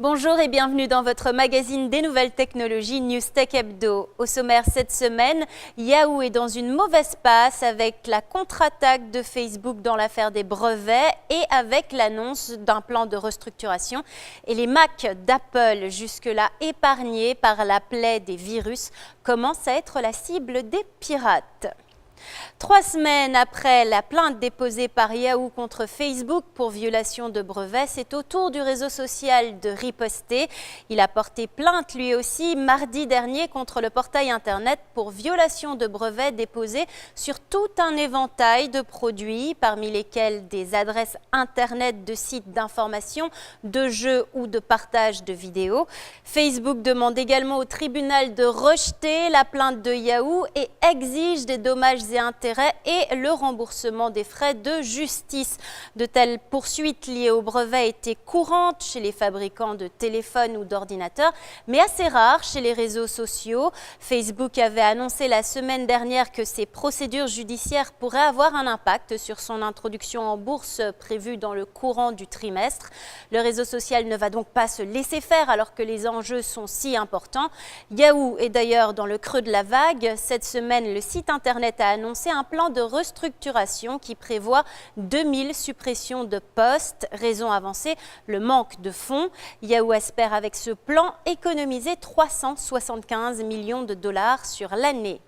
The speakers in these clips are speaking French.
Bonjour et bienvenue dans votre magazine des nouvelles technologies Newstech Hebdo. Au sommaire cette semaine, Yahoo est dans une mauvaise passe avec la contre-attaque de Facebook dans l'affaire des brevets et avec l'annonce d'un plan de restructuration. Et les Macs d'Apple, jusque-là épargnés par la plaie des virus, commencent à être la cible des pirates. 3 semaines après la plainte déposée par Yahoo contre Facebook pour violation de brevets, c'est au tour du réseau social de riposter. Il a porté plainte lui aussi mardi dernier contre le portail internet pour violation de brevets déposés sur tout un éventail de produits, parmi lesquels des adresses internet de sites d'information, de jeux ou de partage de vidéos. Facebook demande également au tribunal de rejeter la plainte de Yahoo et exige des dommages et intérêts et le remboursement des frais de justice. De telles poursuites liées aux brevets étaient courantes chez les fabricants de téléphones ou d'ordinateurs, mais assez rares chez les réseaux sociaux. Facebook avait annoncé la semaine dernière que ces procédures judiciaires pourraient avoir un impact sur son introduction en bourse prévue dans le courant du trimestre. Le réseau social ne va donc pas se laisser faire alors que les enjeux sont si importants. Yahoo est d'ailleurs dans le creux de la vague. Cette semaine, le site internet a annoncé un plan de restructuration qui prévoit 2000 suppressions de postes. Raison avancée, le manque de fonds. Yahoo espère avec ce plan économiser 375 millions de dollars sur l'année.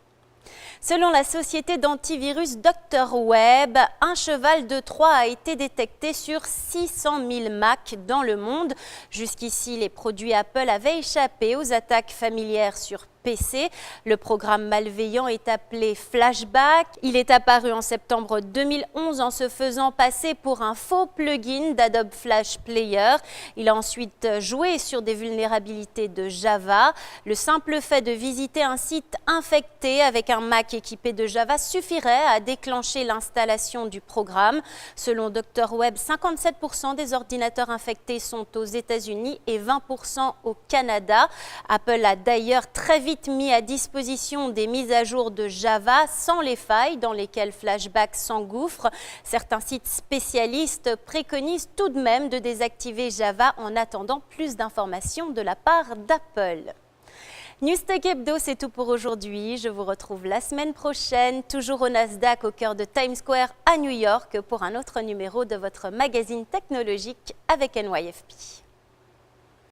Selon la société d'antivirus Dr Web, un cheval de Troie a été détecté sur 600 000 Macs dans le monde. Jusqu'ici, les produits Apple avaient échappé aux attaques familières sur PC. Le programme malveillant est appelé Flashback. Il est apparu en septembre 2011 en se faisant passer pour un faux plugin d'Adobe Flash Player. Il a ensuite joué sur des vulnérabilités de Java. Le simple fait de visiter un site infecté avec un Mac équipé de Java suffirait à déclencher l'installation du programme. Selon Dr Web, 57% des ordinateurs infectés sont aux États-Unis et 20% au Canada. Apple a d'ailleurs très vite mis à disposition des mises à jour de Java sans les failles dans lesquelles Flashback s'engouffre. Certains sites spécialistes préconisent tout de même de désactiver Java en attendant plus d'informations de la part d'Apple. Newstech Hebdo, c'est tout pour aujourd'hui. Je vous retrouve la semaine prochaine, toujours au Nasdaq, au cœur de Times Square à New York, pour un autre numéro de votre magazine technologique avec NYFP.